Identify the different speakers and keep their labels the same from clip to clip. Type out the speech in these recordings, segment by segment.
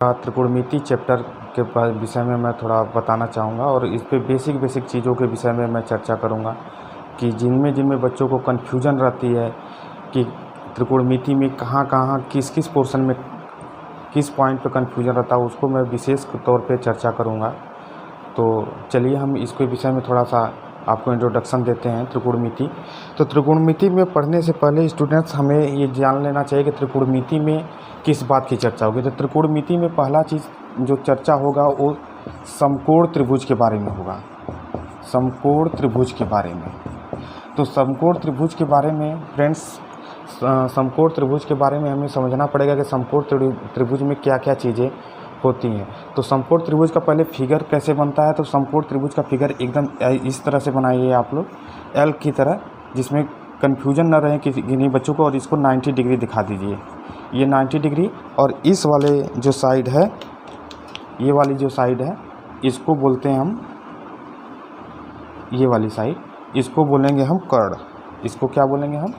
Speaker 1: त्रिकोणमिति chapter के विषय में मैं थोड़ा बताना चाहूँगा और इस पे बेसिक चीज़ों के विषय में मैं चर्चा करूँगा कि जिनमें बच्चों को कन्फ्यूजन रहती है कि त्रिकोणमिति में कहाँ किस पोर्शन में किस पॉइंट पे कन्फ्यूजन रहता है, उसको मैं विशेष तौर पे चर्चा करूँगा। तो चलिए हम इसके विषय में थोड़ा सा आपको इंट्रोडक्शन देते हैं त्रिकोणमिति। तो त्रिकोणमिति में पढ़ने से पहले स्टूडेंट्स हमें ये जान लेना चाहिए कि त्रिकोणमिति में किस बात की चर्चा होगी। तो त्रिकोणमिति में पहला चीज़ जो चर्चा होगा वो समकोण त्रिभुज के बारे में होगा। समकोण त्रिभुज के बारे में, तो समकोण त्रिभुज के बारे में फ्रेंड्स, समकोण त्रिभुज के बारे में हमें समझना पड़ेगा कि समकोण त्रिभुज में क्या क्या चीज़ें होती हैं। तो समकोण त्रिभुज का पहले फिगर कैसे बनता है। तो समकोण त्रिभुज का फिगर एकदम इस तरह से बनाइए आप लोग, एल की तरह, जिसमें कन्फ्यूजन न रहे किन्हीं बच्चों को। और इसको 90 डिग्री दिखा दीजिए, ये 90 डिग्री। और इस वाले जो साइड है, ये वाली जो साइड है, इसको बोलते हैं हम, ये वाली साइड, इसको बोलेंगे हम कर्ण। इसको क्या बोलेंगे हम?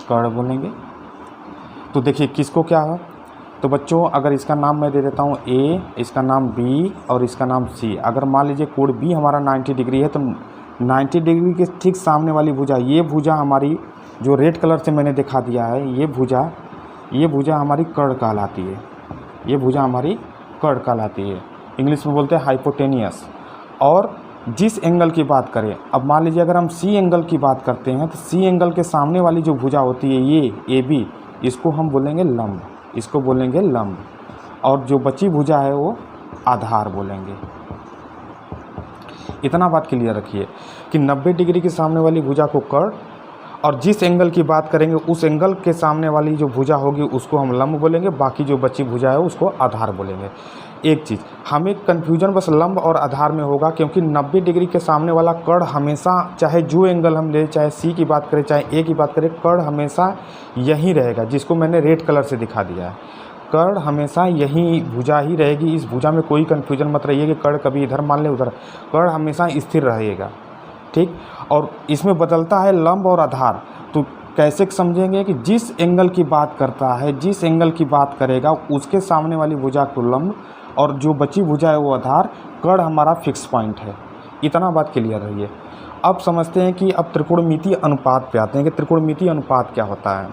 Speaker 1: कर्ण बोलेंगे। तो देखिए किसको क्या है। तो बच्चों अगर इसका नाम मैं दे देता हूँ ए, इसका नाम बी और इसका नाम सी। अगर मान लीजिए कोण बी हमारा 90 डिग्री है, तो 90 डिग्री के ठीक सामने वाली भुजा, ये भुजा हमारी जो रेड कलर से मैंने दिखा दिया है, ये भुजा हमारी कर्ण कहलाती है। ये भुजा हमारी कर्ण कहलाती है, इंग्लिश में बोलते हैं हाइपोटेनियस। और जिस एंगल की बात करें, अब मान लीजिए अगर हम सी एंगल की बात करते हैं, तो सी एंगल के सामने वाली जो भुजा होती है, ये ए बी, इसको हम बोलेंगे लंब, इसको बोलेंगे लंब। और जो बची भुजा है वो आधार बोलेंगे। इतना बात क्लियर रखिए कि 90 डिग्री के सामने वाली भुजा को कर्ण, और जिस एंगल की बात करेंगे उस एंगल के सामने वाली जो भुजा होगी उसको हम लंब बोलेंगे, बाकी जो बची भुजा है उसको आधार बोलेंगे। एक चीज़ हमें कन्फ्यूजन बस लंब और आधार में होगा, क्योंकि 90 डिग्री के सामने वाला कर्ण हमेशा, चाहे जो एंगल हम ले, चाहे सी की बात करें चाहे ए की बात करें, कर्ण हमेशा यही रहेगा, जिसको मैंने रेड कलर से दिखा दिया है। कर्ण हमेशा यही भुजा ही रहेगी। इस भुजा में कोई कन्फ्यूजन मत रहिए कि कर्ण कभी इधर मान ले उधर, कर्ण हमेशा स्थिर रहेगा, ठीक। और इसमें बदलता है लंब और आधार। तो कैसे समझेंगे कि जिस एंगल की बात करता है, जिस एंगल की बात करेगा उसके सामने वाली भुजा को लंब, और जो बची भुजा है वो आधार। कर्ण हमारा फिक्स पॉइंट है। इतना बात क्लियर रही है। अब समझते हैं कि अब त्रिकोणमिति अनुपात पे आते हैं कि त्रिकोणमिति अनुपात क्या होता है।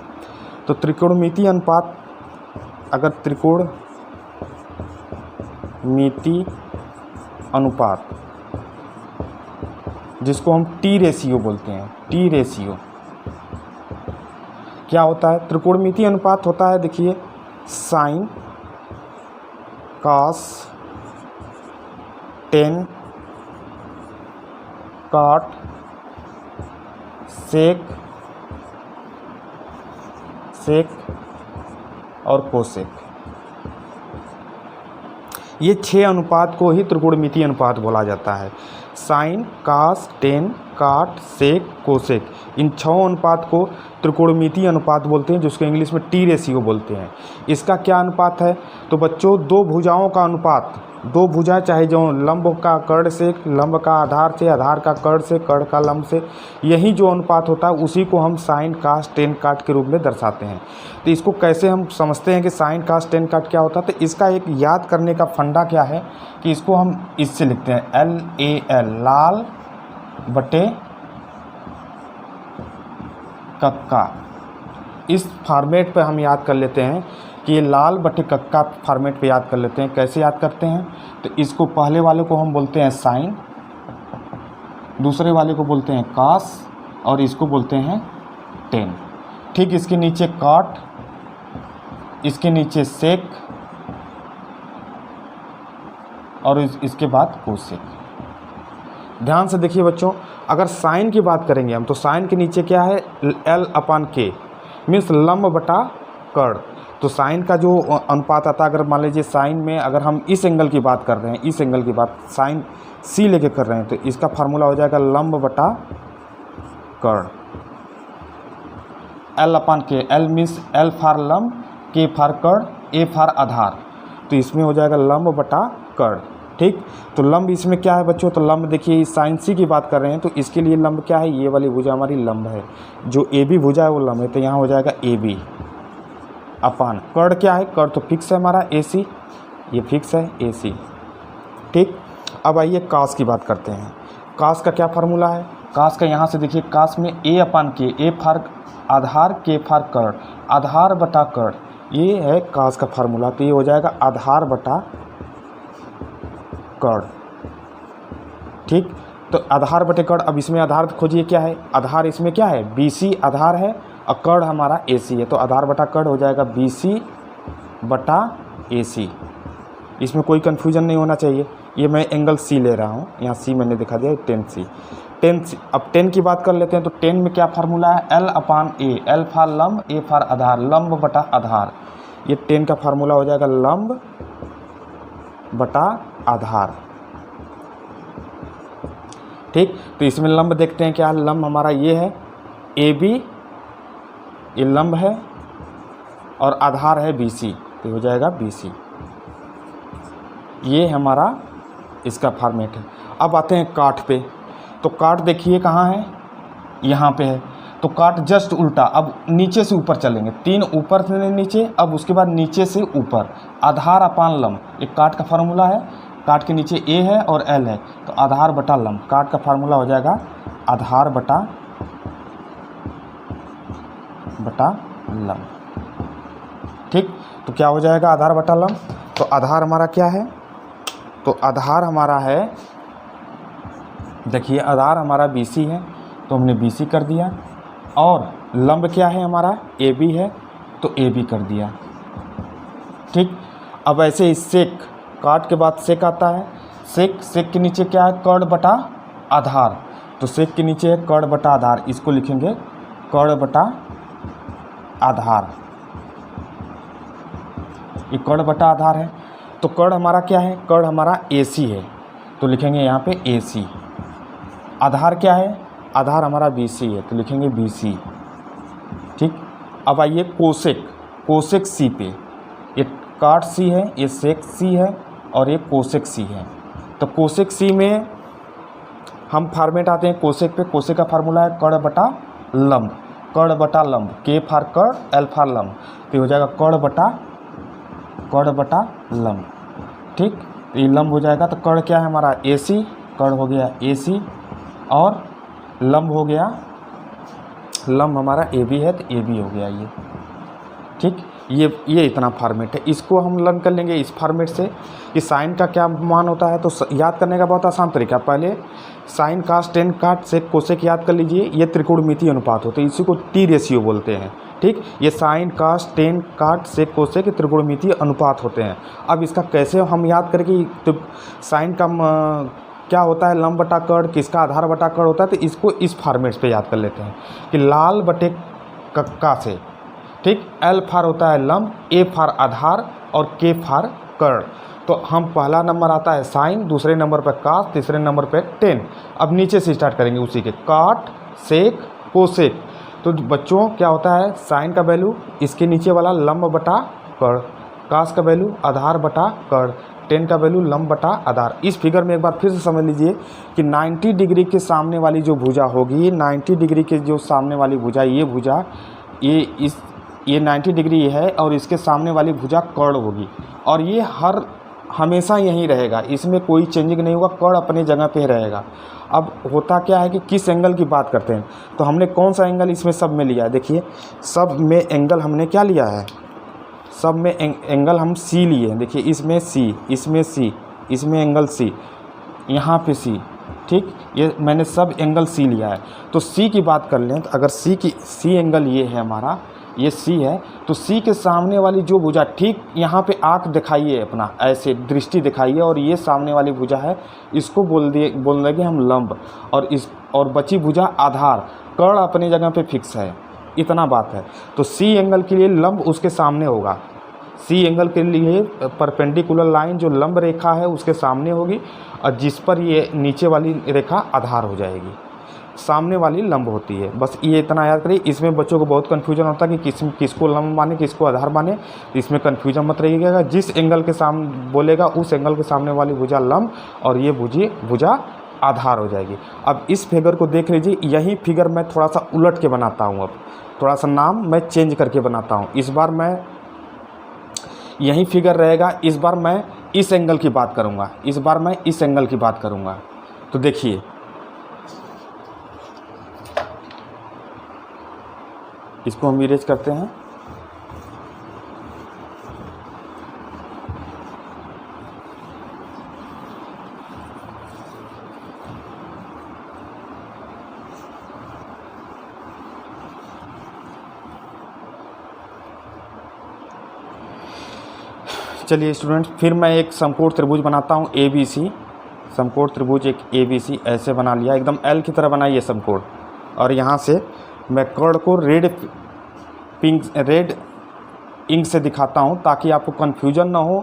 Speaker 1: तो त्रिकोणमिति अनुपात, अगर त्रिकोणमिति अनुपात, जिसको हम टी रेशियो बोलते हैं, टी रेशियो क्या होता है? त्रिकोणमिति अनुपात होता है, देखिए, साइन, कॉस, टेन, कॉट, सेक और कोसेक। ये 6 अनुपात को ही त्रिकोणमिति अनुपात बोला जाता है। साइन, कॉस, टेन, कॉट, सेक, कोसेक, इन 6 अनुपात को त्रिकोणमिति अनुपात बोलते हैं, जिसको इंग्लिश में टी रेशियो बोलते हैं। इसका क्या अनुपात है? तो बच्चों दो भुजाओं का अनुपात, दो भुजा चाहे जो लंब का कर्ण से, लंब का आधार से, आधार का कर्ण से, कर्ण का लंब से, यही जो अनुपात होता है उसी को हम साइन, कॉस, टेन, कॉट के रूप में दर्शाते हैं। तो इसको कैसे हम समझते हैं कि साइन, कॉस, टेन, कॉट क्या होता है? तो इसका एक याद करने का फंडा क्या है कि इसको हम इससे लिखते हैं LAL, लाल बटे कक्का। इस फॉर्मेट पे हम याद कर लेते हैं कि ये लाल बटे कक्का फॉर्मेट पे याद कर लेते हैं। कैसे याद करते हैं? तो इसको पहले वाले को हम बोलते हैं साइन, दूसरे वाले को बोलते हैं कॉस, और इसको बोलते हैं टेन। ठीक इसके नीचे कॉट, इसके नीचे सेक, और इसके बाद कोसेक। ध्यान से देखिए बच्चों, अगर साइन की बात करेंगे हम, तो साइन के नीचे क्या है? L/K, मीन्स लंब बटा कर्ण। तो साइन का जो अनुपात आता है, अगर मान लीजिए साइन में अगर हम इस एंगल की बात कर रहे हैं, इस एंगल की बात साइन सी लेके कर रहे हैं, तो इसका फार्मूला हो जाएगा लंब बटा कर्ण। L/K, L means L for लंब, K फॉर कर्ण, A फॉर आधार। तो इसमें हो जाएगा लंब बटा कर्ण, ठीक। तो लंब इसमें क्या है बच्चों? तो लंब देखिए, साइन सी की बात कर रहे हैं तो इसके लिए लंब क्या है? ये वाली भुजा हमारी लंब है, जो AB भुजा है वो लंब है। तो यहाँ हो जाएगा AB अपान कर्ण क्या है? कर्ण तो फिक्स है हमारा AC, ये फिक्स है AC। ठीक, अब आइए कास की बात करते हैं। कास का क्या फार्मूला है? कास का यहाँ से देखिए, कास में A/K, A फॉर आधार, K फॉर कर्ण, आधार बटा कर्ण, ये है कास का फार्मूला। तो ये हो जाएगा आधार बटा कर्ण। ठीक, तो आधार बटे कर्ण। अब इसमें आधार खोजिए, क्या है आधार? इसमें क्या है? BC आधार है और कर्ण हमारा AC है। तो आधार बटा कर्ण हो जाएगा BC बटा AC। इसमें कोई कन्फ्यूजन नहीं होना चाहिए। ये मैं एंगल C ले रहा हूँ, यहाँ C मैंने दिखा दिया, 10C। अब 10 की बात कर लेते हैं। तो 10 में क्या फार्मूला है? L/A, L फॉर लंब, A फॉर आधार, लंब बटा आधार। ये 10 का फार्मूला हो जाएगा लंब बटा आधार। ठीक, तो इसमें लंब देखते हैं क्या है। लंब हमारा ये है AB, ये लंब है और आधार है BC, तो हो जाएगा BC। ये हमारा इसका फॉर्मेट है। अब आते हैं काट पे। तो काट देखिए कहाँ है? यहाँ पे है। तो काट जस्ट उल्टा, अब नीचे से ऊपर चलेंगे, 3 ऊपर से नीचे, अब उसके बाद नीचे से ऊपर, आधार अपान लंब, एक काट का फार्मूला है। काट के नीचे A है और L है, तो आधार बटा लंब। काट का फार्मूला हो जाएगा आधार बटा लंब। ठीक, तो क्या हो जाएगा आधार बटा लंब? तो आधार हमारा क्या है? तो आधार हमारा है, देखिए आधार हमारा BC है, तो हमने BC कर दिया। और लंब क्या है हमारा? AB है, तो AB कर दिया। ठीक, अब ऐसे ही सेक, काट के बाद सेक आता है। सेक के नीचे क्या है? कर्ण बटा आधार। तो सेक के नीचे है कर्ण बटा आधार, इसको लिखेंगे कर्ण बटा आधार। ये कर्ण बटा आधार है। तो कर्ण हमारा क्या है? कर्ण हमारा AC है, तो लिखेंगे यहाँ पे AC। आधार क्या है? आधार हमारा BC है, तो लिखेंगे BC। ठीक, अब आइए कोसेक। कोसेक C पे, ये काट C है, ये सेक C है और ये कोसेक C है। तो कोसेक C में हम फॉर्मेट आते हैं कोसेक पे। कोसेक का फार्मूला है कर्ण बटा लंब, कर्ण बटा लंब, K फॉर कर्ण, L फॉर लंब, तो हो जाएगा कर्ण बटा लंब। ठीक, तो ये लंब हो जाएगा। तो कर्ण क्या है हमारा? AC, कर्ण हो गया AC और लंब हो गया, लंब हमारा AB है, तो AB हो गया ये। ठीक, ये इतना फॉर्मेट है। इसको हम लर्न कर लेंगे इस फॉर्मेट से कि साइन का क्या मान होता है। तो याद करने का बहुत आसान तरीका, पहले साइन कास टेन काट सेक कोसेक याद कर लीजिए। ये त्रिकोणमितीय अनुपात होते हैं, इसी को T रेशियो बोलते हैं। ठीक, ये साइन कास टेन काट सेक कोसेक त्रिकोणमितीय अनुपात होते हैं। अब इसका कैसे हम याद करें कि तो साइन का क्या होता है? लंब बटा कर्ण, किसका आधार बटा कर्ण होता है। तो इसको इस फॉर्मेट पे याद कर लेते हैं कि लाल बटे कक्का से। ठीक, L फॉर होता है लंब, A फॉर आधार और K फॉर कर्ण। तो हम पहला नंबर आता है साइन, दूसरे नंबर पर कास, तीसरे नंबर पर टेन। अब नीचे से स्टार्ट करेंगे उसी के, काट सेक कोसेक। तो बच्चों क्या होता है? साइन का वैल्यू इसके नीचे वाला लंब बटा कर्ण, कास का वैल्यू आधार बटा कर्ण, टेन का वैल्यू लंब बटा आधार। इस फिगर में एक बार फिर से समझ लीजिए कि 90 डिग्री के सामने वाली जो भुजा होगी, 90 डिग्री के जो सामने वाली भुजा, ये भुजा ये 90 डिग्री है और इसके सामने वाली भुजा कर्ण होगी और ये हमेशा यहीं रहेगा, इसमें कोई चेंजिंग नहीं होगा, कर्ण अपने जगह पे रहेगा। अब होता क्या है कि किस एंगल की बात करते हैं, तो हमने कौन सा एंगल इसमें सब में लिया है? देखिए सब में एंगल हमने क्या लिया है? सब में एंगल हम C लिए हैं। देखिए इसमें C, इसमें C, इसमें एंगल C, यहाँ पे C। ठीक, ये मैंने सब एंगल C लिया है। तो C की बात कर लें तो अगर C एंगल ये है हमारा, ये C है, तो C के सामने वाली जो भुजा, ठीक यहाँ पे आँख दिखाइए अपना, ऐसे दृष्टि दिखाइए और ये सामने वाली भुजा है, इसको बोल देंगे हम लंब और बची भुजा आधार। कर्ण अपनी जगह पे फिक्स है, इतना बात है। तो C एंगल के लिए लंब उसके सामने होगा। C एंगल के लिए परपेंडिकुलर लाइन जो लंब रेखा है उसके सामने होगी और जिस पर ये नीचे वाली रेखा आधार हो जाएगी, सामने वाली लंब होती है। बस ये इतना याद करिए। इसमें बच्चों को बहुत कन्फ्यूजन होता है कि किसको लंब माने, किसको आधार माने। तो इसमें कन्फ्यूजन मत रहिएगा, जिस एंगल के सामने बोलेगा उस एंगल के सामने वाली भुजा लंब और ये भुजा आधार हो जाएगी। अब इस फिगर को देख लीजिए, यही फिगर मैं थोड़ा सा उलट के बनाता हूँ। अब थोड़ा सा नाम मैं चेंज करके बनाता हूँ। इस बार मैं यही फिगर रहेगा। इस बार मैं इस एंगल की बात करूँगा, इस बार मैं इस एंगल की बात करूँगा। तो देखिए इसको हम इरेज करते हैं। चलिए स्टूडेंट, फिर मैं एक समकोण त्रिभुज बनाता हूँ ABC। समकोण त्रिभुज एक ABC ऐसे बना लिया, एकदम L की तरह बनाइए समकोण। और यहाँ से मैं कर्ण को रेड इंक से दिखाता हूँ ताकि आपको कन्फ्यूजन ना हो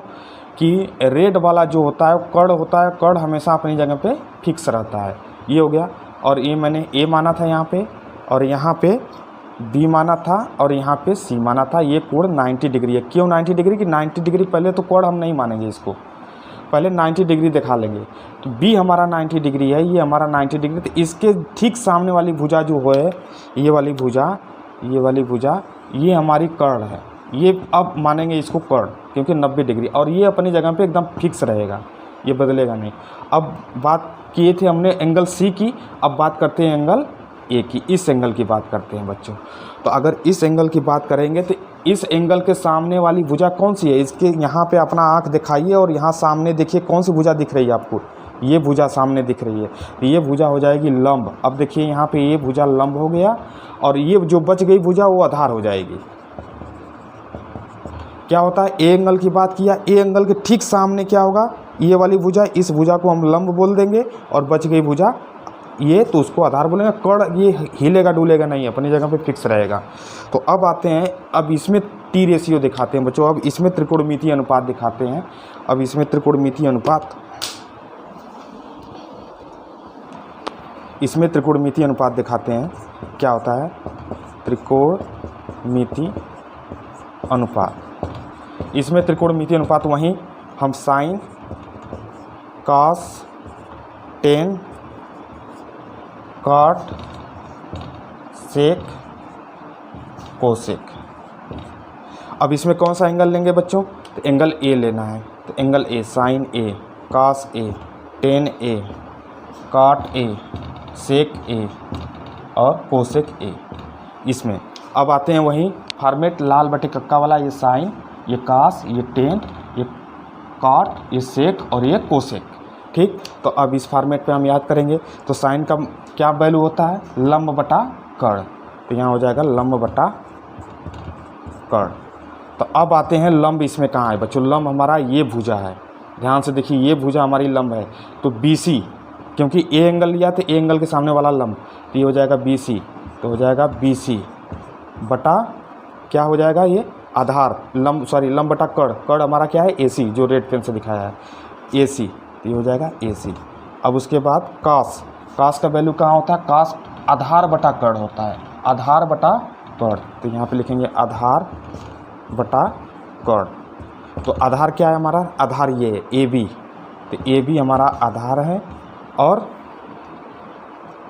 Speaker 1: कि रेड वाला जो होता है कर्ण होता है, कर्ण हमेशा अपनी जगह पे फिक्स रहता है। ये हो गया। और ये मैंने A माना था यहाँ पे, और यहाँ पे B माना था, और यहाँ पे C माना था। ये कोण 90 डिग्री है। क्यों 90 डिग्री? कि 90 डिग्री पहले तो कोण हम नहीं मानेंगे, इसको पहले 90 डिग्री दिखा लेंगे। तो B हमारा 90 डिग्री है, ये हमारा 90 डिग्री। तो इसके ठीक सामने वाली भुजा जो है, ये वाली भुजा, ये हमारी कर्ण है। ये अब मानेंगे इसको कर्ण, क्योंकि 90 डिग्री, और ये अपनी जगह पे एकदम फिक्स रहेगा, ये बदलेगा नहीं। अब बात किए थे हमने एंगल C की, अब बात करते हैं एंगल A की। इस एंगल की बात करते हैं बच्चों। तो अगर इस एंगल की बात करेंगे तो इस एंगल के सामने वाली भुजा कौन सी है? इसके यहाँ पे अपना आँख दिखाइए और यहाँ सामने देखिए कौन सी भुजा दिख रही है आपको। ये भुजा सामने दिख रही है, तो ये भुजा हो जाएगी लंब। अब देखिए यहाँ पे ये भुजा लंब हो गया, और ये जो बच गई भुजा वो आधार हो जाएगी। क्या होता है? ए एंगल की बात किया, ए एंगल के ठीक सामने क्या होगा? ये वाली भुजा, इस भुजा को हम लंब बोल देंगे, और बच गई भुजा ये, तो उसको आधार बोलेंगे। कर्ण ये हिलेगा डुलेगा नहीं, अपनी जगह पे फिक्स रहेगा। तो अब आते हैं, अब इसमें टी रेशियो दिखाते हैं बच्चों। अब इसमें त्रिकोणमितीय अनुपात दिखाते हैं। अब इसमें त्रिकोणमितीय अनुपात दिखाते हैं। क्या होता है? त्रिकोणमितीय अनुपात। इसमें त्रिकोणमितीय अनुपात वहीं हम साइन, कॉस, टेन, कॉट, सेक, कोसेक। अब इसमें कौन सा एंगल लेंगे बच्चों? तो एंगल A लेना है। तो angle A, sine A, cos A, tan A, cot A, sec A और कोसेक A। इसमें अब आते हैं वहीं फॉर्मेट लाल बटे कक्का वाला। ये साइन, ये कॉस, ये टेन, ये कॉट, ये सेक और ये कोसेक। ठीक, तो अब इस फॉर्मेट पे हम याद करेंगे। तो साइन का क्या वैल्यू होता है? लंब बटा कर्ण। तो यहाँ हो जाएगा लंब बटा कर्ण। तो अब आते हैं लंब इसमें कहाँ है बच्चों? लंब हमारा ये भुजा है, ध्यान से देखिए, ये भुजा हमारी लंब है। तो BC, क्योंकि ए एंगल लिया तो ए एंगल के सामने वाला लंब, तो ये हो जाएगा BC। तो हो जाएगा BC बटा क्या हो जाएगा? ये आधार, लंब बटा कर्ण। कर्ण हमारा क्या है? AC, जो रेड पेन से दिखाया है AC। ये हो जाएगा AC। अब उसके बाद कॉस का वैल्यू कहाँ होता है? कॉस आधार बटा कर्ण होता है, आधार बटा कर्ण। तो यहाँ पे लिखेंगे आधार बटा कर्ण। तो आधार क्या है हमारा? आधार ये है AB। तो AB हमारा आधार है, और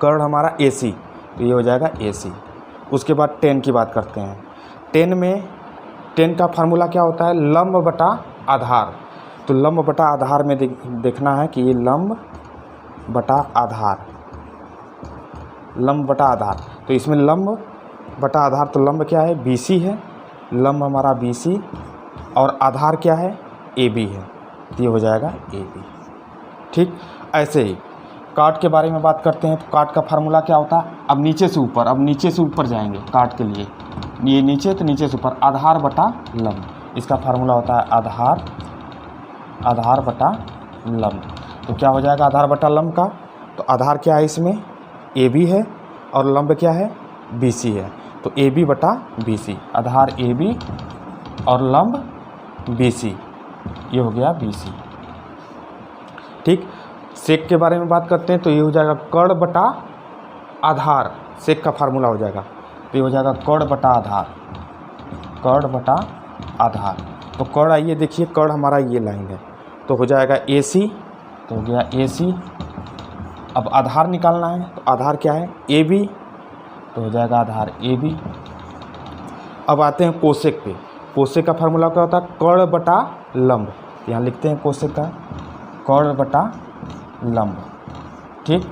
Speaker 1: कर्ण हमारा AC। तो ये हो जाएगा AC। उसके बाद टेन की बात करते हैं। टेन का फार्मूला क्या होता है? लंब बटा आधार। तो लंब बटा आधार में देखना है कि ये लंब बटा आधार, लंब बटा आधार। तो इसमें लंब बटा आधार, तो लंब क्या है? BC है, लंब हमारा BC, और आधार क्या है? AB है। तो ये हो जाएगा AB। ठीक, ऐसे ही काट के बारे में बात करते हैं। तो काट का फार्मूला क्या होता है? अब नीचे से ऊपर जाएंगे काट के लिए। ये नीचे, तो नीचे से ऊपर, आधार बटा लंब। इसका फार्मूला होता है आधार बटा लंब। तो क्या हो जाएगा आधार बटा लंब का? तो आधार क्या है इसमें? AB है, और लंब क्या है? BC है। तो AB बटा BC, आधार AB और लंब BC, ये हो गया BC। ठीक, सेक के बारे में बात करते हैं। तो ये हो जाएगा कर्ण बटा आधार, सेक का फार्मूला हो जाएगा। तो ये हो जाएगा कर्ण बटा आधार। तो कर्ण, आइए देखिए, कर्ण हमारा ये लाइन है, तो हो जाएगा AC। तो हो गया AC। अब आधार निकालना है, तो आधार क्या है? AB। तो हो जाएगा आधार AB। अब आते हैं कोसेक पे। कोसेक का फार्मूला क्या होता है, कर्ण बटा लंब। यहाँ लिखते हैं कोसेक का कर्ण बटा लंब। ठीक,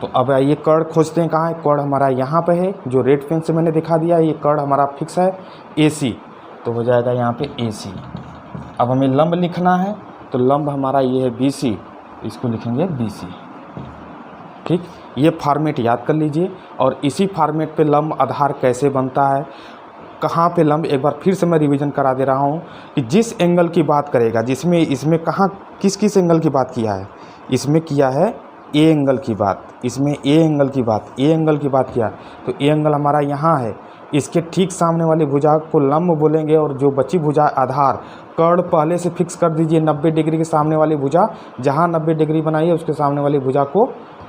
Speaker 1: तो अब ये कर्ण खोजते हैं, कहाँ है कर्ण, हमारा यहाँ पे है, जो रेड पेन से मैंने दिखा दिया, ये कर्ण हमारा फिक्स है AC, तो हो जाएगा यहाँ पे AC। अब हमें लंब लिखना है, तो लंब हमारा ये है BC, इसको लिखेंगे BC। ठीक, ये फॉर्मेट याद कर लीजिए। और इसी फॉर्मेट पे लंब आधार कैसे बनता है, कहाँ पे लंब, एक बार फिर से मैं रिवीजन करा दे रहा हूँ कि जिस एंगल की बात करेगा, जिसमें इसमें कहाँ किस एंगल की बात किया है, इसमें किया है A एंगल की बात, इसमें A एंगल की बात, A एंगल की बात किया, तो A एंगल हमारा यहाँ है, इसके ठीक सामने वाली भुजा को लंब बोलेंगे। और जो बची भुजा आधार, कर्ण पहले से फिक्स कर दीजिए, 90 डिग्री के सामने वाली भुजा, जहाँ 90 डिग्री बनाई है उसके सामने वाली भुजा को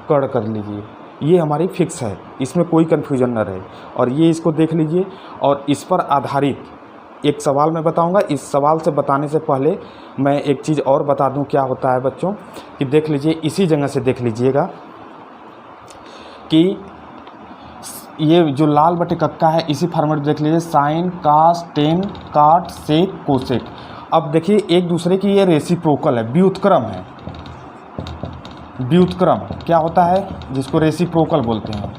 Speaker 1: कर्ण कर लीजिए, ये हमारी फिक्स है, इसमें कोई कन्फ्यूजन न रहे। और ये इसको देख लीजिए। और इस पर आधारित एक सवाल मैं बताऊंगा। इस सवाल से बताने से पहले मैं एक चीज़ और बता दूं, क्या होता है बच्चों कि देख लीजिए, इसी जगह से देख लीजिएगा कि ये जो लाल बटे कक्का है, इसी फॉर्मेट देख लीजिए, साइन, कास, टेन, काट, सेक, कोसेक। अब देखिए एक दूसरे की ये रेसिप्रोकल है, व्युत्क्रम है। व्युत्क्रम क्या होता है, जिसको रेसिप्रोकल बोलते हैं।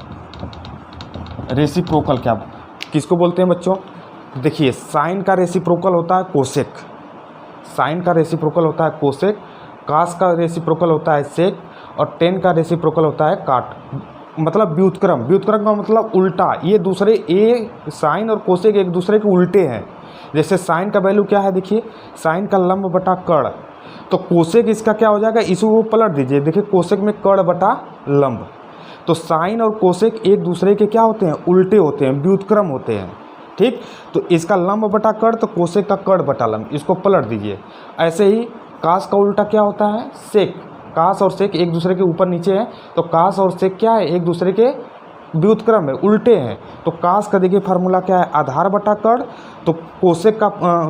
Speaker 1: रेसिप्रोकल क्या किसको बोलते हैं बच्चों, देखिए साइन का रेसिप्रोकल होता है कोसेक, साइन का रेसिप्रोकल होता है कोसेक, कास का रेसिप्रोकल होता है सेक, और टेन का रेसिप्रोकल होता है काट। मतलब व्युत्क्रम, व्युत्क्रम का मतलब उल्टा, ये दूसरे साइन और कोसेक एक दूसरे के उल्टे हैं। जैसे साइन का वैल्यू क्या है, देखिए साइन का लंब बटा कर्ण, तो कोसेक इसका क्या हो जाएगा, इसको पलट दीजिए, देखिए कोसेक में कर्ण बटा लंब। तो साइन और कोसेक एक दूसरे के क्या होते हैं, उल्टे होते हैं, व्युत्क्रम होते हैं। ठीक, तो इसका लंब बटा कर्ण, तो कोसेक का कर्ण बटा लंब, इसको पलट दीजिए। ऐसे ही कास का उल्टा क्या होता है, सेक। कास और सेक एक दूसरे के ऊपर नीचे हैं, तो कास और सेक क्या है, एक दूसरे के व्युत्क्रम है, उल्टे हैं। तो कास का देखिए फार्मूला क्या है, आधार बटा कर्ण, तो कोसेक का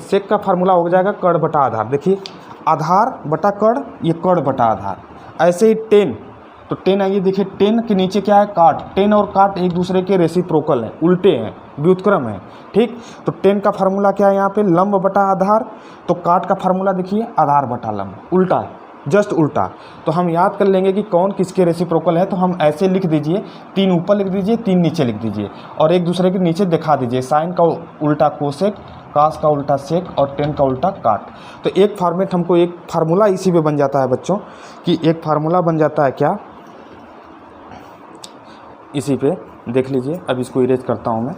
Speaker 1: सेक का फार्मूला हो जाएगा कर्ण बटा आधार। देखिए आधार बटा कर्ण, ये कर्ण बटा आधार। ऐसे ही टेन, तो टेन आइए देखिए, टेन के नीचे क्या है, काट। टेन और काट एक दूसरे के रेसिप्रोकल हैं, उल्टे हैं, व्युत्क्रम है। ठीक, तो टेन का फार्मूला क्या है यहाँ पे, लंब बटा आधार, तो काट का फार्मूला देखिए आधार बटा लंब, उल्टा, जस्ट उल्टा। तो हम याद कर लेंगे कि कौन किसके रेसिप्रोकल है। तो हम ऐसे लिख दीजिए, 3 ऊपर लिख दीजिए, 3 नीचे लिख दीजिए, और एक दूसरे के नीचे दिखा दीजिए, साइन का उल्टा कोसेक, कास का उल्टा सेक, और टेन का उल्टा काट। तो एक फॉर्मेट हमको, एक फार्मूला इसी पे बन जाता है बच्चों, कि एक फार्मूला बन जाता है क्या, इसी पे देख लीजिए। अब इसको इरेज करता हूँ मैं।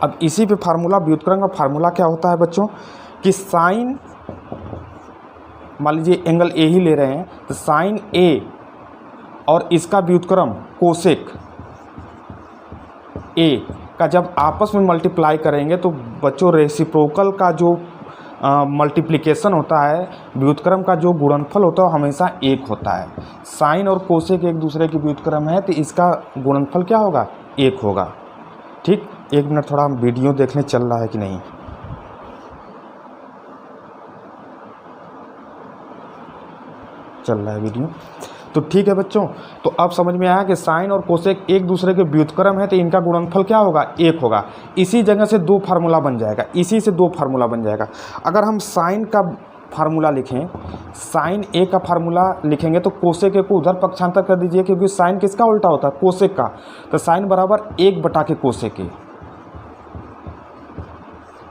Speaker 1: अब इसी पे फार्मूला, व्युत्क्रम का फार्मूला क्या होता है बच्चों कि साइन, मान लीजिए एंगल ए ही ले रहे हैं, तो साइन ए और इसका व्युत्क्रम कोसेक ए का जब आपस में मल्टीप्लाई करेंगे, तो बच्चों रेसिप्रोकल का जो मल्टीप्लिकेशन होता है, व्युत्क्रम का जो गुणनफल होता है, हमेशा 1 होता है। साइन और कोसेक एक दूसरे की व्युत्क्रम है, तो इसका गुणनफल क्या होगा, 1 होगा। ठीक, एक मिनट, थोड़ा हम वीडियो देखने चल रहा है कि नहीं। चल रहा है वीडियो, तो ठीक है बच्चों। तो अब समझ में आया कि साइन और कोसेक एक दूसरे के व्युत्क्रम है, तो इनका गुणनफल क्या होगा, 1 होगा। इसी जगह से 2 फार्मूला बन जाएगा, इसी से 2 फार्मूला बन जाएगा। अगर हम साइन का फार्मूला लिखें, साइन ए का फार्मूला लिखेंगे, तो कोसेक ए को उधर पक्षांतर कर दीजिए, क्योंकि साइन किसका उल्टा होता है, कोसेक का। तो साइन बराबर 1 बटा के कोसेक ए।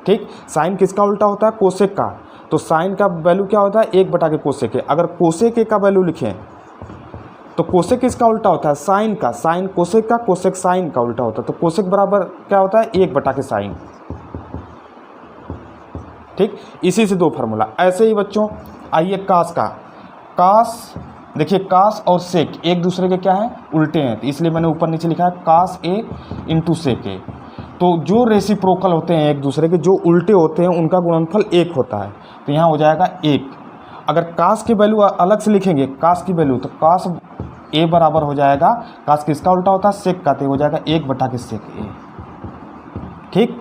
Speaker 1: ठीक, साइन किसका उल्टा होता है, कोसेक का। तो साइन का वैल्यू क्या होता है, 1 बटा के कोसेक ए। अगर कोसेक ए का वैल्यू लिखें, तो कोसेक किसका उल्टा होता है, साइन का। साइन कोसेक का, कोसेक साइन का उल्टा होता है। तो कोसेक बराबर क्या होता है, 1 बटा के साइन। ठीक, इसी से 2 फार्मूला। ऐसे ही बच्चों आइए कास का, कास देखिए, कास और सेक एक दूसरे के क्या हैं, उल्टे हैं, तो इसलिए मैंने ऊपर नीचे लिखा है कास ए इंटू सेक ए। तो जो रेसिप्रोकल होते हैं एक दूसरे के, जो उल्टे होते हैं, उनका गुणनफल 1 होता है। तो यहाँ हो जाएगा 1। अगर कास की वैल्यू अलग से लिखेंगे, कास की वैल्यू, तो कास ए बराबर हो जाएगा, कास किसका उल्टा होता है, सेक का, तो हो जाएगा 1 बटा के सेक ए। ठीक,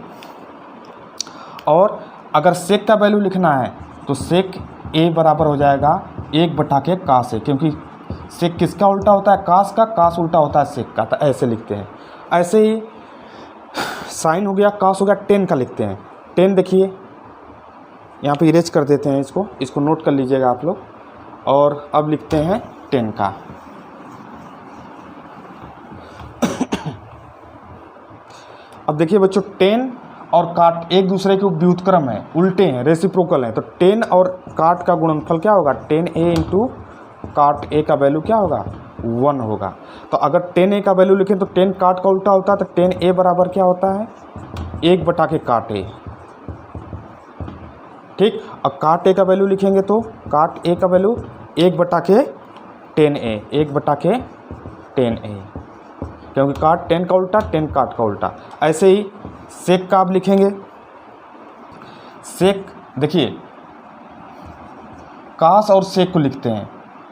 Speaker 1: और अगर सेक का वैल्यू लिखना है, तो सेक ए बराबर हो जाएगा 1/, कास ए, क्योंकि सेक किसका उल्टा होता है, कास का, कास उल्टा होता है सेक का, तो ऐसे लिखते हैं। ऐसे ही साइन हो गया, कास हो गया, टेन का लिखते हैं। टेन देखिए यहाँ पे इरेज कर देते हैं, इसको नोट कर लीजिएगा आप लोग। और अब लिखते हैं टेन का। अब देखिए बच्चों, टेन और काट एक दूसरे के व्युत्क्रम है, उल्टे हैं, रेसिप्रोकल हैं। तो टेन और काट का गुणनफल क्या होगा, 10a इंटू काट ए का वैल्यू क्या होगा, 1 होगा। तो अगर 10a का वैल्यू लिखें तो 10 काट का उल्टा होता है, तो 10a बराबर क्या होता है, 1/, काट ए। ठीक, अब काट ए का वैल्यू लिखेंगे तो काट ए का वैल्यू 1/, 10a, 1/, 10a, क्योंकि काट 10 का उल्टा, 10 काट का उल्टा। ऐसे ही सेक का आप लिखेंगे। सेक देखिए, कास और सेक को लिखते हैं।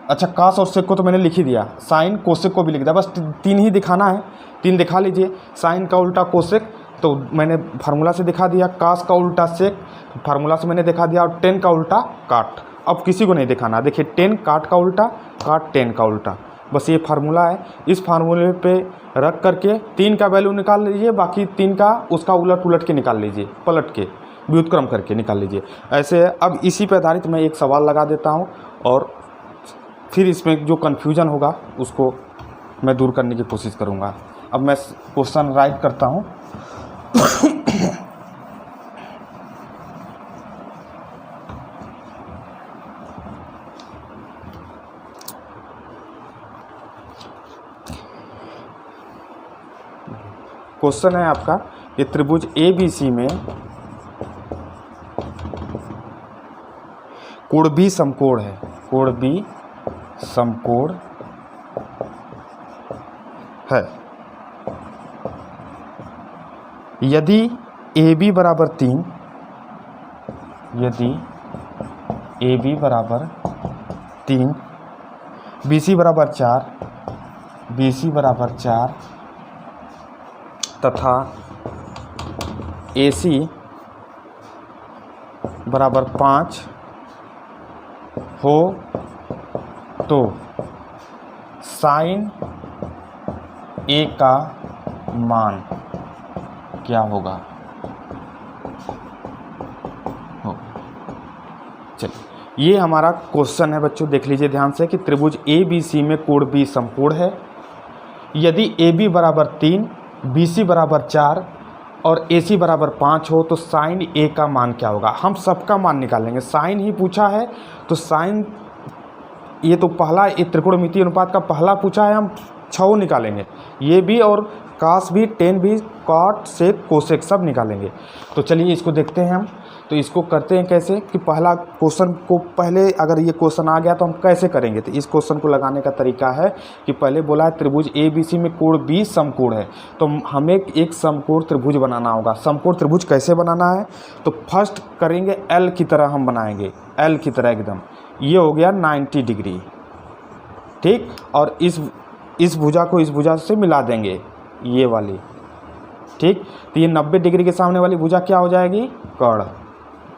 Speaker 1: अच्छा, कास और सेक को तो मैंने लिख ही दिया, साइन कोसेक को भी लिख दिया, बस 3 ही दिखाना है, 3 दिखा लीजिए। साइन का उल्टा कोसेक तो मैंने फार्मूला से दिखा दिया, कास का उल्टा सेक फार्मूला से मैंने दिखा दिया, और 10 का उल्टा काट। अब किसी को नहीं दिखाना, देखिए 10 काट का उल्टा, काट 10 का उल्टा, बस ये फार्मूला है। इस फार्मूले पे रख करके 3 का वैल्यू निकाल लीजिए, बाकी 3 का उसका उलट के निकाल लीजिए, पलट के व्युत्क्रम करके निकाल लीजिए। ऐसे अब इसी पर आधारित मैं एक सवाल लगा देता हूँ, और फिर इसमें जो कन्फ्यूजन होगा उसको मैं दूर करने की कोशिश करूँगा। अब मैं क्वेश्चन राइट करता हूँ। क्वेश्चन है आपका, ये त्रिभुज ABC में कोण B समकोण है, कोण B समकोण है। यदि AB बराबर 3, यदि AB बराबर 3, BC बराबर 4, BC बराबर 4 तथा AC बराबर 5 हो तो साइन A का मान क्या होगा। चलिए, ये हमारा क्वेश्चन है बच्चों, देख लीजिए ध्यान से कि त्रिभुज ABC में कोण B समकोण है। यदि AB बराबर 3, BC बराबर 4 और AC बराबर 5 हो तो साइन A का मान क्या होगा। हम सबका मान निकालेंगे, साइन ही पूछा है तो साइन, ये तो पहला, ये त्रिकोणमितीय अनुपात का पहला पूछा है, हम 6 निकालेंगे, ये भी और कास भी, टेन भी, कॉट सेक कोसेक सब निकालेंगे। तो चलिए इसको देखते हैं हम। तो इसको करते हैं कैसे कि पहला क्वेश्चन को, पहले अगर ये क्वेश्चन आ गया तो हम कैसे करेंगे। तो इस क्वेश्चन को लगाने का तरीका है कि पहले बोला है त्रिभुज ABC में कोण B समकोण है, तो हमें एक समकोण त्रिभुज बनाना होगा। समकोण त्रिभुज कैसे बनाना है, तो फर्स्ट करेंगे L की तरह हम बनाएंगे, L की तरह एकदम। ये हो गया 90 डिग्री, ठीक, और इस भुजा को इस भुजा से मिला देंगे, ये वाली, ठीक। तो ये 90 डिग्री के सामने वाली भुजा क्या हो जाएगी, कर्ण।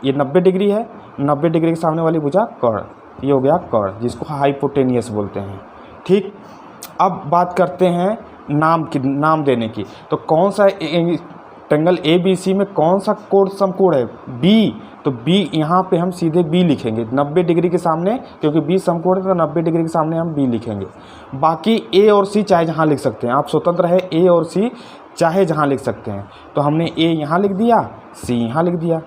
Speaker 1: ये 90 डिग्री है, 90 डिग्री के सामने वाली भुजा कर्ण, ये हो गया कर्ण, जिसको हाइपोटेनियस बोलते हैं, ठीक। अब बात करते हैं नाम देने की। तो कौन सा ट्रायंगल ABC में कौन सा कोण समकोण है, B, तो B यहाँ पे हम सीधे B लिखेंगे 90 डिग्री के सामने, क्योंकि B समकोण है तो 90 डिग्री के सामने हम B लिखेंगे। बाकी A और C चाहे जहाँ लिख सकते हैं, आप स्वतंत्र है, A और C चाहे जहाँ लिख सकते हैं। तो हमने A यहाँ लिख दिया, C यहाँ लिख दिया।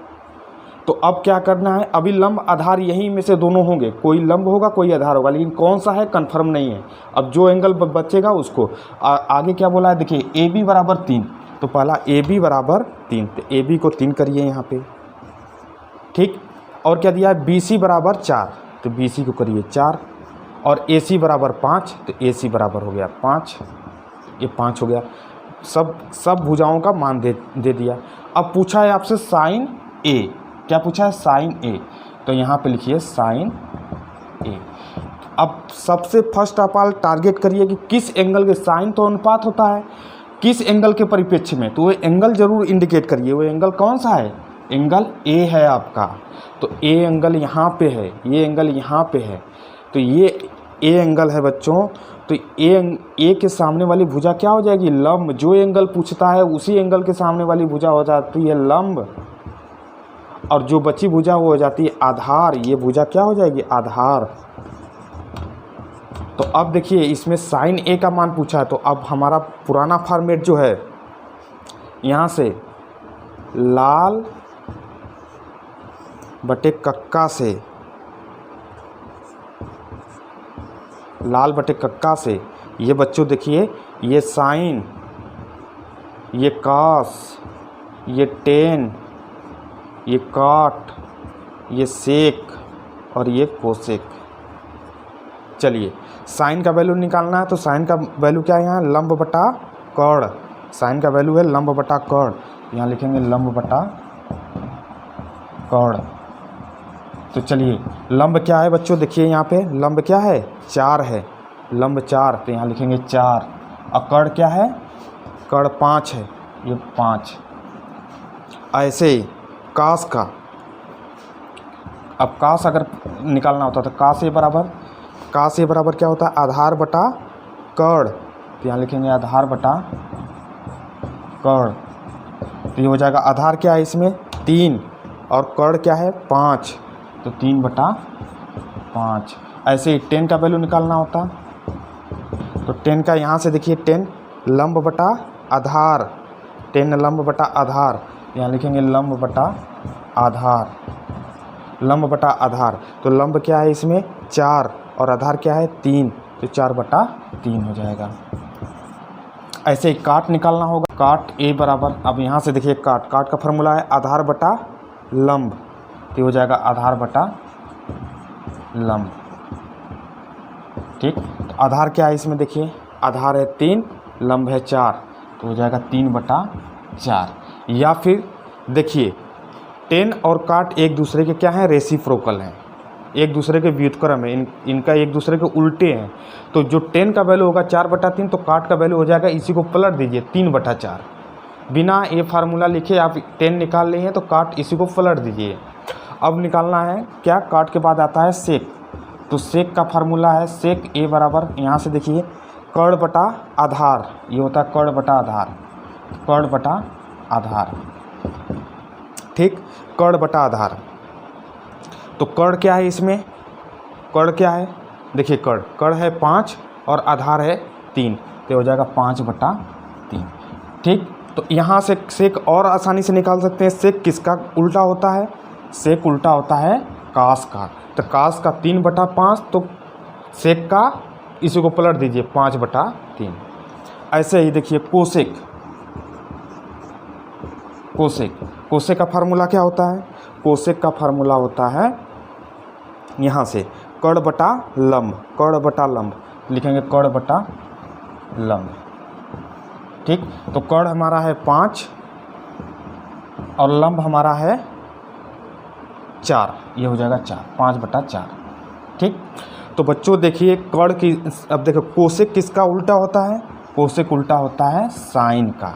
Speaker 1: तो अब क्या करना है, अभी लंब आधार यहीं में से दोनों होंगे, कोई लंब होगा कोई आधार होगा, लेकिन कौन सा है कंफर्म नहीं है। अब जो एंगल बचेगा उसको आगे क्या बोला है, देखिए AB बराबर 3, तो पहला AB बराबर 3, तो AB को 3 करिए यहाँ पे, ठीक। और क्या दिया है, BC बराबर 4, तो BC को करिए 4, और AC बराबर 5, तो AC बराबर हो गया 5, ये 5 हो गया। सब भुजाओं का मान दे दिया। अब पूछा है आपसे साइन A, क्या पूछा है, साइन A, तो यहाँ पे लिखिए साइन A। अब सबसे फर्स्ट आप ऑल टारगेट करिए कि किस एंगल के, साइन तो अनुपात होता है, किस एंगल के परिप्रेक्ष्य में, तो वो एंगल जरूर इंडिकेट करिए, वो एंगल कौन सा है, एंगल ए है आपका, तो ए एंगल यहाँ पे है, ये एंगल यहाँ पे है, तो ये ए एंगल है बच्चों। तो ए के सामने वाली भुजा क्या हो जाएगी? लंब। जो एंगल पूछता है उसी एंगल के सामने वाली भुजा हो जाती है लंब, और जो बची भुजा वो हो जाती है आधार। ये भुजा क्या हो जाएगी? आधार। तो अब देखिए इसमें साइन ए का मान पूछा है, तो अब हमारा पुराना फॉर्मेट जो है, यहाँ से लाल बटे कक्का से, लाल बटे कक्का से, ये बच्चों देखिए, ये साइन, ये कॉस, ये टेन, ये कॉट, ये सेक और ये कोसेक। चलिए साइन का वैल्यू निकालना है, तो साइन का वैल्यू क्या है? यहाँ लंब बटा कर्ण। साइन का वैल्यू है लंब बटा कर्ण, यहाँ लिखेंगे लंब बटा कर्ण। तो चलिए लंब क्या है बच्चों? देखिए यहाँ पे लंब क्या है? 4 है, लंब 4, तो यहाँ लिखेंगे 4। और कर्ण क्या है? कर्ण 5 है, ये 5। ऐसे ही कास का, अब कास अगर निकालना होता तो कास ए बराबर क्या होता है? आधार बटा कर्ण, तो यहाँ लिखेंगे आधार बटा कर्ण। तो ये हो जाएगा, आधार क्या है इसमें? 3, और कर्ण क्या है? 5, तो 3 बटा 5। ऐसे ही 10 का वैल्यू निकालना होता, तो 10 का यहाँ से देखिए 10 लंब बटा आधार, 10 लंब बटा आधार, यहाँ लिखेंगे लंब बटा आधार, लंब बटा आधार। तो लंब क्या है इसमें? 4, और आधार क्या है? 3, तो 4 बटा 3 हो जाएगा। ऐसे ही काट निकालना होगा, काट ए बराबर, अब यहाँ से देखिए काट का फॉर्मूला है आधार बटा लंब, तो हो जाएगा आधार बटा लंब। ठीक, तो आधार क्या है इसमें? देखिए आधार है 3, लंब है 4, तो हो जाएगा 3 बटा 4। या फिर देखिए 10 और काट एक दूसरे के क्या हैं? रेसिप्रोकल हैं, एक दूसरे के व्युत्क्रम है, इनका एक दूसरे के उल्टे हैं। तो जो 10 का वैल्यू होगा 4 बटा 3, तो काट का वैल्यू हो जाएगा, इसी को पलट दीजिए 3 बटा 4। बिना ये फार्मूला लिखे आप 10 निकाल लिए हैं, तो काट इसी को पलट दीजिए। अब निकालना है क्या? काट के बाद आता है सेक, तो सेक का फार्मूला है सेक ए बराबर, यहाँ से देखिए कर्ण बटा आधार, ये होता है कर्ण बटा आधार, कर्ण बटा आधार। ठीक, कर्ण बटा आधार। तो कर्ण क्या है इसमें? कर्ण क्या है? देखिए कर्ण है 5 और आधार है 3, तो हो जाएगा 5 बटा 3। ठीक, तो यहाँ से सेक और आसानी से निकाल सकते हैं। सेक किसका उल्टा होता है? सेक उल्टा होता है कास का, तो कास का 3 बटा 5, तो सेक का इसी को पलट दीजिए 5 बटा 3। ऐसे ही देखिए कोसेक, कोसेक का फार्मूला क्या होता है? कोसेक का फार्मूला होता है यहाँ से कर्ण बटा लंब, लिखेंगे कर्ण बटा लंब। ठीक, तो कर्ण हमारा है 5 और लंब हमारा है 4, ये हो जाएगा 4, 5 बटा 4। ठीक, तो बच्चों देखिए कर्ण की, अब देखो कोसेक किसका उल्टा होता है? कोसेक उल्टा होता है साइन का,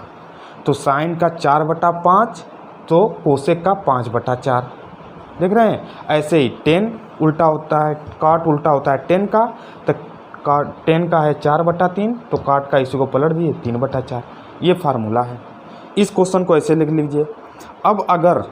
Speaker 1: तो साइन का 4 बटा 5, तो कोसेक का 5 बटा 4। देख रहे हैं? ऐसे ही 10 उल्टा होता है, काट उल्टा होता है 10 का, तो काट 10 का है 4 बटा 3, तो काट का इसी को पलट दिए 3 बटा 4। ये फार्मूला है। इस क्वेश्चन को ऐसे लिख लीजिए। अब अगर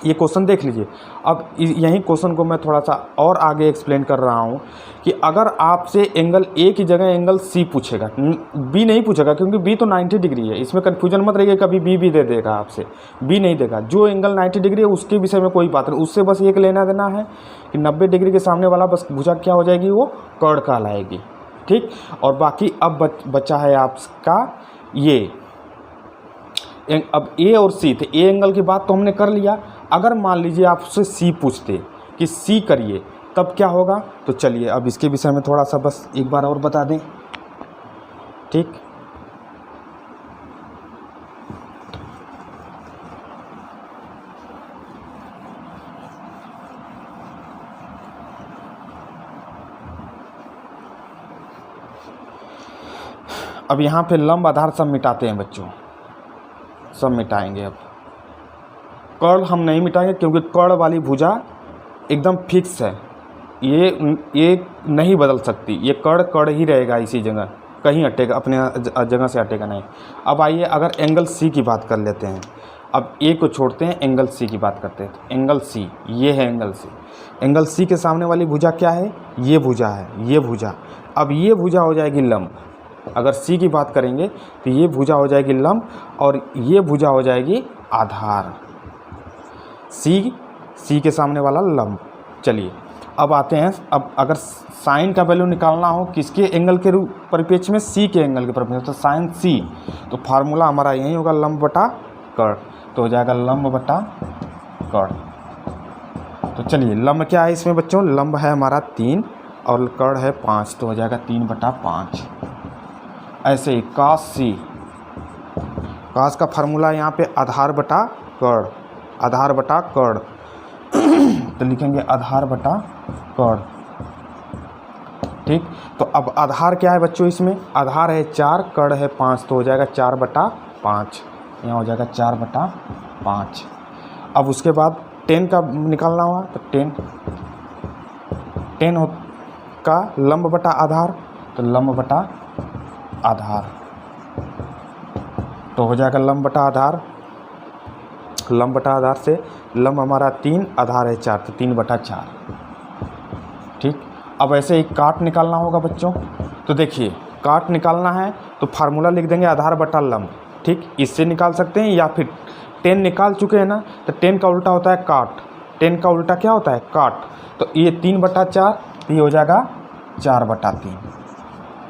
Speaker 1: ये क्वेश्चन देख लीजिए, अब यही क्वेश्चन को मैं थोड़ा सा और आगे एक्सप्लेन कर रहा हूँ कि अगर आपसे एंगल ए की जगह एंगल सी पूछेगा, बी नहीं पूछेगा, क्योंकि बी तो 90 डिग्री है, इसमें कन्फ्यूजन मत रहिए, कभी बी भी दे देगा आपसे, बी नहीं देगा। जो एंगल 90 डिग्री है उसके विषय में कोई बात नहीं, उससे बस एक लेना देना है कि 90 डिग्री के सामने वाला बस भुजा क्या हो जाएगी? वो कर्ण कहलाएगी। ठीक, और बाकी अब बचा है आपका ये, अब ए और सी थे, ए एंगल की बात तो हमने कर लिया। अगर मान लीजिए आपसे सी पूछते कि सी करिए, तब क्या होगा? तो चलिए अब इसके विषय में थोड़ा सा बस एक बार और बता दें। ठीक, अब यहाँ पे लंब आधार सब मिटाते हैं बच्चों, सब मिटाएंगे। अब कर्ल हम नहीं मिटाएंगे क्योंकि कर्ल वाली भुजा एकदम फिक्स है, ये नहीं बदल सकती, ये कड़ ही रहेगा इसी जगह, कहीं हटेगा, अपने जगह से हटेगा नहीं। अब आइए अगर एंगल सी की बात कर लेते हैं, अब ए को छोड़ते हैं, एंगल सी की बात करते हैं। तो एंगल सी, ये है एंगल सी। एंगल सी के सामने वाली भुजा क्या है? ये भुजा है, ये भुजा। अब ये भुजा हो जाएगी लंब। अगर सी की बात करेंगे तो ये भुजा हो जाएगी लंब और ये भुजा हो जाएगी आधार। सी के सामने वाला लंब। चलिए अब आते हैं, अब अगर साइन का वैल्यू निकालना हो किसके एंगल के परिप्रेक्ष्य में? सी के एंगल के परिप्रेक्ष्य में। तो साइन सी, तो फार्मूला हमारा यही होगा लंब बटा कर्ण, तो हो जाएगा लंब बटा कर्ण। तो चलिए लंब क्या है इसमें बच्चों? लंब है हमारा 3 और कर्ण है 5, तो हो जाएगा 3/5। ऐसे ही कास सी, कास का फार्मूला यहाँ पे आधार बटा कर्ण, आधार बटा कर्ण, तो लिखेंगे आधार बटा कर्ण। ठीक, तो अब आधार क्या है बच्चों इसमें? आधार है 4, कर्ण है 5, तो हो जाएगा 4/5, यहाँ हो जाएगा 4/5। अब उसके बाद 10 का निकालना हुआ तो 10 का लंब बटा आधार, तो लंब बटा आधार, तो हो जाएगा लंब बटा आधार। लंब बटा आधार से लंब हमारा 3, आधार है 4, तो 3/4। ठीक, अब ऐसे ही काट निकालना होगा बच्चों। तो देखिए काट निकालना है तो फार्मूला लिख देंगे आधार बटा लंब। ठीक, इससे निकाल सकते हैं या फिर 10 निकाल चुके हैं ना, तो 10 का उल्टा होता है काट, 10 का उल्टा क्या होता है? काट। तो ये 3/4, तो ये हो जाएगा 4/3।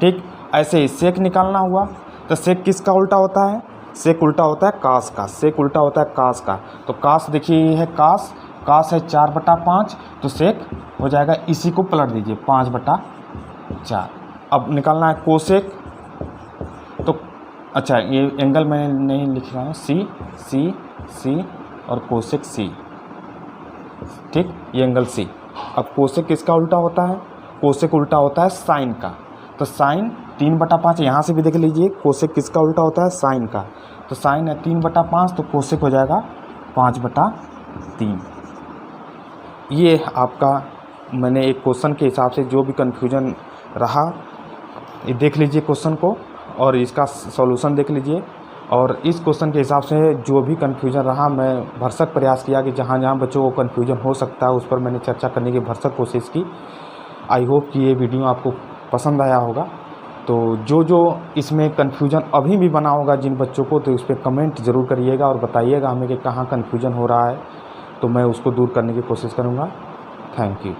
Speaker 1: ठीक, ऐसे ही सेक निकालना हुआ तो सेक किसका उल्टा होता है? सेक उल्टा होता है कास का, सेक उल्टा होता है कास का। तो कास देखिए ये है कास, कास है 4/5, तो सेक हो जाएगा, इसी को पलट दीजिए 5/4। अब निकालना है कोसेक, तो अच्छा ये एंगल मैंने नहीं लिख रहा हूँ, सी और कोसेक सी। ठीक, ये एंगल सी। अब कोसेक किसका उल्टा होता है? कोसेक उल्टा होता है साइन का, तो साइन 3/5, यहाँ से भी देख लीजिए कोसेक किसका उल्टा होता है? साइन का। तो साइन है 3/5, तो कोसेक हो जाएगा 5/3। ये आपका मैंने एक क्वेश्चन के हिसाब से जो भी कन्फ्यूजन रहा, ये देख लीजिए क्वेश्चन को और इसका सॉल्यूशन देख लीजिए। और इस क्वेश्चन के हिसाब से जो भी कन्फ्यूजन रहा, मैं भरसक प्रयास किया कि जहाँ जहाँ बच्चों को कन्फ्यूजन हो सकता है उस पर मैंने चर्चा करने की भरसक कोशिश की। आई होप कि ये वीडियो आपको पसंद आया होगा। तो जो इसमें कन्फ्यूजन अभी भी बना होगा जिन बच्चों को, तो उस पर कमेंट ज़रूर करिएगा और बताइएगा हमें कि कहाँ कन्फ्यूजन हो रहा है, तो मैं उसको दूर करने की कोशिश करूँगा। Thank you.